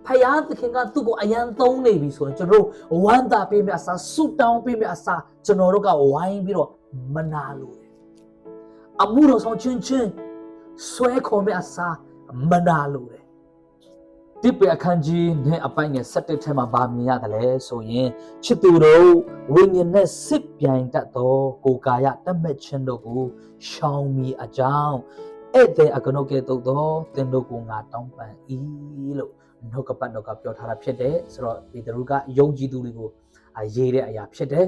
ဖယားသခင်ကသူ့ကိုအယံသုံးနေပြီဆိုရင်ကျွန်တော်တို့ဝမ်းသာပေးမယ့်အစားဆုတောင်းပေးမယ့်အစားကျွန်တော်တို့ကဝိုင်းပြီးတော့မနာလို့တယ်အမှုတော်ဆောင်ချင်းဆွဲခေါ်မယ့်အစားမနာလို့တယ်ဒီပေအခန်းကြီးနဲ့အပိုင်းငယ်7ထဲမှာဗာမြင်ရတယ်လဲဆိုရင်ချစ်သူတို့ဝိညာဉ်နဲ့စစ်ပြိုင်တတ်သောကိုယ်ကာယတတ်မဲ့ခြင်းတို့ကိုရှောင်မီအကြောင်းဧည့်သည်အကနုကဲ့သို့သောသင်တို့ကိုငါတောင်းပန်၏လို့နှုတ်ကပတ်တော်ကပြောထားတာဖြစ်တယ်ဆိုတော့ပေတရုကယုံကြည်သူတွေကိုရေးတဲ့အရာဖြစ်တယ်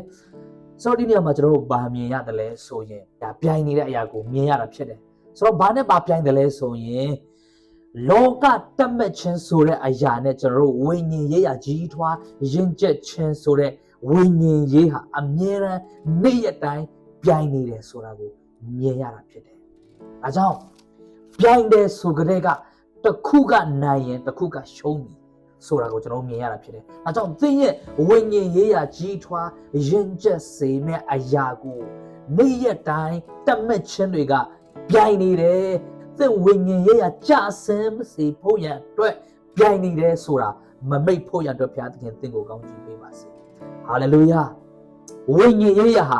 ဆိုတော့ဒီနေရာမှာကျွန်တော်တို့ဗာမြင်ရတယ်လဲဆိုရင်ဒါပြိုင်နေတဲ့အရာကိုမြင်ရတာဖြစ်တယ်ဆိုတော့ဘာနဲ့ဗာပြိုင်တယ်လဲဆိုရင်လောကတတ်မဲ့ခြင်းဆိုတဲ့အရာနဲ့ကျွန်တော်တို့ဝိညာဉ်ရေးရာကြီးထွားယဉ်ကျေးခြင်းဆိုတဲ့ဝိညာဉ်ရေးဟာအမြဲတမ်းနေ့ရက်တိုင်းပြိုင်နေတယ်ဆိုတာကိုမြင်ရတာဖြစ်တယ်။ဒါကြောင့်ပြိုင်တယ်ဆိုကြတဲ့ကတစ်ခုကနိုင်ရင်တစ်ခုကရှုံးပြီဆိုတာကိုကျွန်တော်မြင်ရတာဖြစ်တယ်။ဒါကြောင့်သင်ရဲ့ဝိညာဉ်ရေးရာကြီးထွားယဉ်ကျေးစေမယ့်အရာကိုနေ့ရက်တိုင်းတတ်မဲ့ခြင်းတွေကပြိုင်နေတယ်သင်ဝိညာဉ်ရေးရာကြဆင်းမစေဖို့ရန်အတွက်ပြိုင်နေတယ်ဆိုတာမမိတ်ဖို့ရန်အတွက်ဘုရားသခင်သင်ကိုကောင်းချီးပေးပါစေဟာလေလုယာဝိညာဉ်ရေးရာဟာ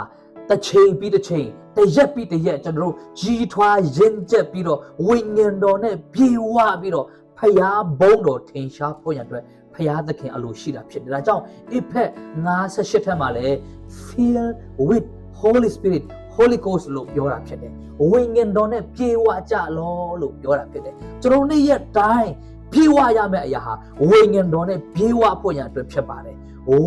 တစ်ချိန်ပြီးတစ်ချိန်တစ်ရက်ပြီးတစ်ရက်ကျွန်တော်တို့ကြီးထွားရင့်ကျက်ပြီးတော့ဝိညာဉ်တော်နဲ့ပြေဝပြီးတော့ဖျားဘုန်းတော်ထင်ရှားဖို့ရန်အတွက်ဖျားသခင်အလိုရှိတာဖြစ်တယ်ဒါကြောင့် Ephesians 5:8ထဲမှာလည်း fill with Holy Spirit Holy Ghost လို့ပြောတာဖြစ်တယ်ဝိညာဉ်တော်နဲ့ပြေဝကြလောလို့ပြောတာဖြစ်တယ်ကျွန်တော်နေ့ရက်တိုင်းပြေဝရမယ့်အရာဟာဝိညာဉ်တော်နဲ့ပြေဝဖို့ရန်အတွက်ဖြစ်ပါတယ်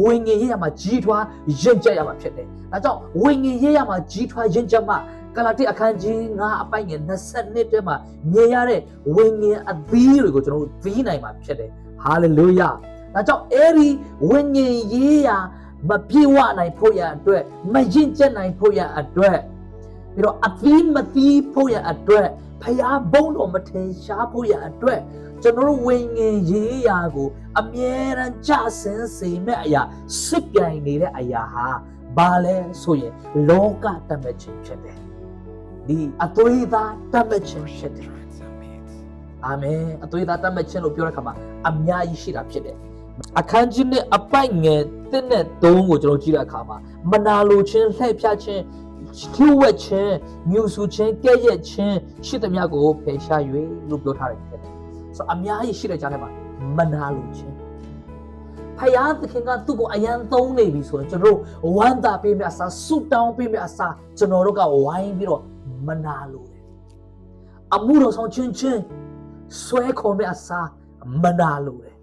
ဝိညာဉ်ရေးရမှာကြီးထွားရင့်ကျက်ရမှာဖြစ်တယ်ဒါကြောင့်ဝိညာဉ်ရေးရမှာကြီးထွားရင့်ကျက်မှဂလာတိအခန်းကြီး9အပိုင်းငယ်22ထဲမှာမြင်ရတဲ့ဝိညာဉ်အသီးတွေကိုကျွန်တော်တို့သိနိုင်မှာဖြစ်တယ်ဟာလေလုယာဒါကြောင့်အဲ့ဒီဝိညာဉ်ရေးရမပြေဝနိုင်ဖို့ရန်အတွက်မရင့်ကျက်နိုင်ဖို့ရန်အတွက်ပြီးတော့အသီးမသီးဖို့ရန်အတွက်ဖျားဘုန်းတော်မထင်ရှားဖို့ရန်အတွက်ကျွန်တော်တို့ဝိညာဉ်ရေးရာကိုအမြဲတမ်းကြဆင်းစေမဲ့အရာစစ်ပြိုင်နေတဲ့အရာဟာဘာလဲဆိုရင်လောကတတ်မဲ့ခြင်းဖြစ်တယ်ဒီအသွေးသားတတ်မဲ့ခြင်းဖြစ်တယ်အာမင်အသွေးသားတတ်မဲ့ခြင်းလို့ပြောတဲ့အခါမှာအများကြီးရှိတာဖြစ်တယ်အခန်းကြီးနဲ့အပိုက်ငယ်1နဲ့3ကိုကျွန်တော်ကြည့်တဲ့အခါမှာမနာလိုခြင်းလှည့်ဖြားခြင်းထူဝက်ခြင်းညှူဆူခြင်းကဲ့ရဲ့ခြင်းရှိသမျှကိုဖယ်ရှား၍လို့ပြောထားတယ်ဖြစ်တယ်ဆိုအများကြီးရှိတဲ့ကြားထဲမှာမနာလိုခြင်းဖယားသခင်ကသူ့ကိုအယံသုံးနေပြီဆိုရင်ကျွန်တော်တို့ဝမ်းသာပေးမယ့်အစားဆုတောင်းပေးမယ့်အစားကျွန်တော်တို့ကဝိုင်းပြီးတော့မနာလိုတယ်အမှုတော်ဆောင်ချင်းဆွဲခေါ်မယ့်အစားမနာလိုတယ်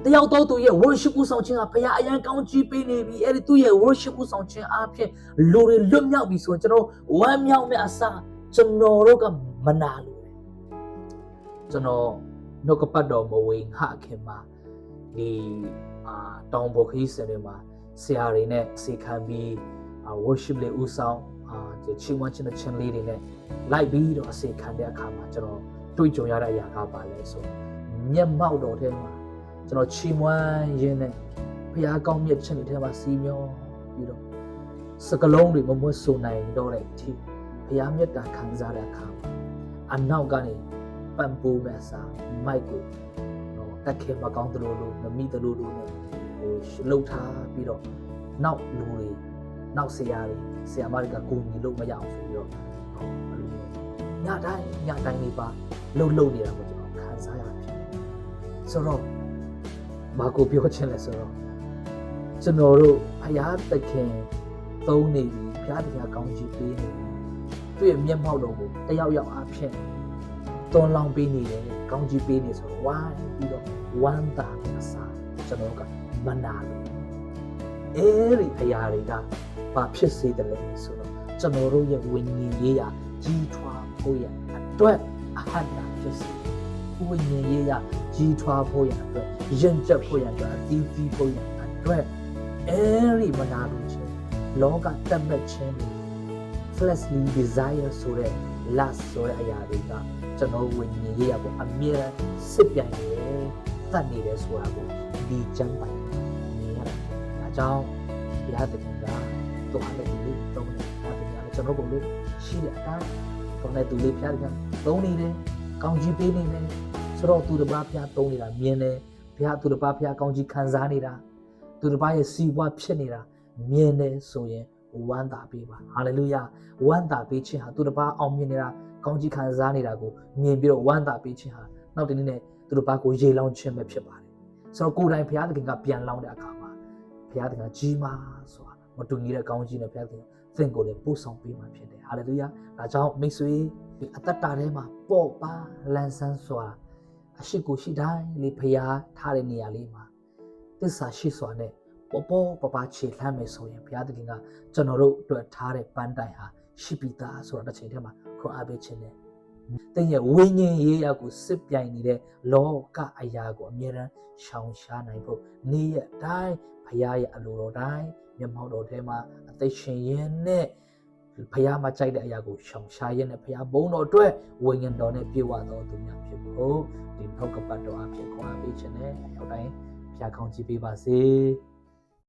တယောက်တော့သူရဲ့ worship ဦးဆောင်ခြင်းကဖယားအယံကောင်းကြီးပေးနေပြီအဲ့ဒီသူ့ရဲ့ worship ဦးဆောင်ခြင်းအားဖြင့်လူတွေလွတ်မြောက်ပြီဆိုရင်ကျွန်တော်ဝမ်းမြောက်မယ့်အစားကျွန်တော်တို့ကမနာလိုတယ်ကျွန်တော်နှုတ်ကပတ်တော်မဝင်ခခင်မှာဒီတောင်ပေါ်ခရီးစဉ်တွေမှာဆရာတွေနဲ့စေခံပြီး worship လေးဦးဆောင်ဒီချီးမွမ်းခြင်းချင်းလေးတွေနဲ့လိုက်ပြီးတော့အစေခံတဲ့အခါမှာကျွန်တော်တွေ့ကြုံရတဲ့အရာကပါလဲဆိုမျက်မှောက်တော်ထဲမှာကျွန်တော်ချီးမွမ်းရင်းနဲ့ဘုရားကောင်းမြတ်ခြင်းတွေထဲမှာစီးမျောပြီးတော့စကလုံးတွေမမွတ်ဆိုနိုင်တော့တဲ့အထိဘုရားမြတ်တာခံစားတဲ့အခါမှာအနောက်ကနေပံပိုးမဲ့စာမိုက်ကိုတက်ခဲမကောင်းသလိုလိုမမိသလိုလိုနဲ့လှုပ်ထားပြီးတော့နောက်လူတွေနောက်ဆရာတွေဆရာမတွေကကိုညီလို့မရအောင်ဆိုပြီးတော့ညတိုင်းလေးပါလှုပ်နေတာကိုကျွန်တော်ခံစားရဖြစ်တယ်ဆိုတော့ဘာကိုပြောချင်လဲဆိုတော့ကျွန်တော်တို့ဘုရားသခင်သုံးနေပြီဘုရားတရားကောင်းချီးပေးနေပြီသူ့ရဲ့မျက်မှောက်တော်ကိုတယောက်ယောက်အားဖြင့်သွန်လောင်းပေးနေတယ်ကောင်းချီးပေးနေဆိုတော့ဝိုင်းပြီးတော့ဝမ်းသာအစားကျွန်တော်ကမနာလို့အဲဒီအရာတွေကဘာဖြစ်စေတယ်လဲဆိုတော့ကျွန်တော်တို့ရဲ့ဝိညာဉ်ရေးရာကြီးထွားဖို့ရအတွက်အဟတ်တာဖြစ်စေဝိညာဉ်ရေးရာကြီးထွားဖို့ရအတွက်ယဉ်ကျေးဖို့ရအတွက်အသီးသီးဖို့ရအတွက်အဲဒီမနာလို့ခြင်းလောကတတ်မဲ့ခြင်း fleshly desire ဆိုတဲ့ lust ဆိုတဲ့အရာတွေကကျွန်တော်ဝိညာဉ်ရေးရာကိုအမြဲစစ်ပြိုင်နေတယ်တတ်နေတယ်ဆိုတာကိုဒီကျမ်းပိုင်းမြင်ရတယ်။ဒါကြောင့်ဘုရားသခင်ကတော်ရတဲ့လူတွေတုံးနေတာကျွန်တော်တို့ရှိတဲ့အတိုင်းတော်တဲ့သူလေးဘုရားသခင်သုံးနေတယ်ကောင်းချီးပေးနေတယ်ဆိုတော့သူတစ်ပါးဘုရားသုံးနေတာမြင်တယ် ဘုရားသူတစ်ပါးဘုရားကောင်းကြီးခံစားနေတာသူတစ်ပါးရဲ့စီးပွားဖြစ်နေတာမြင်တယ်ဆိုရင်ဝမ်းသာပေးပါဟာလေလုယာဝမ်းသာပေးခြင်းဟာသူတစ်ပါးအောင်မြင်နေတာကောင်းကြီးခံစားနေတာကိုမြင်ပြီးတော့ဝမ်းသာပေးခြင်းဟာနောက်တနည်းနဲ့သူတစ်ပါးကိုရေလောင်းခြင်းပဲဖြစ်ပါတယ်ဆိုတော့ကိုယ်တိုင်ဘုရားသခင်ကပြန်လောင်းတဲ့အခါမှာဘုရားသခင်ကြီးမားဆိုတာမတူညီတဲ့ကောင်းကြီးနဲ့ဘုရားသခင်သင်ကိုလည်းပို့ဆောင်ပေးမှာဖြစ်တယ်ဟာလေလုယာဒါကြောင့်မိတ်ဆွေအသက်တာထဲမှာပေါ့ပါလန်းဆန်းစွာအရှိကိုရှိတိုင်းလေဘုရားထားတဲ့နေရာလေးမှာသစ္စာရှိစွာနဲ့ပေါ်ပပခြေလှမ်းမယ်ဆိုရင်ဘုရားသခင်ကကျွန်တော်တို့အတွက်ထားတဲ့ပန်းတိုင်ဟာရှိပြီးသားဆိုတော့တစ်ချိန်တည်းမှာခွန်အားပေးခြင်းနဲ့တင်းရဲ့ဝိညာဉ်ရေးရာကိုစစ်ပြိုင်နေတဲ့လောကအရာကိုအမြဲတမ်းရှောင်ရှားနိုင်ဖို့နေ့ရက်တိုင်းဘုရားရဲ့အလိုတော်တိုင်းမျက်မှောက်တော်ထဲမှာအသက်ရှင်ရင်းနဲ့ဘုရားမှာကြိုက်တဲ့အရာကိုရှောင်ရှားရင်းနဲ့ဘုရားဘုန်းတော်အတွက်ဝိညာဉ်တော်နဲ့ပြည့်ဝတော်သူများဖြစ်ဖို့ဒီနှုတ်ကပတ်တော်အဖြစ်ခွန်အားပေးခြင်းနဲ့ရောက်တိုင်းဘုရားကောင်းချီးပေးပါစေ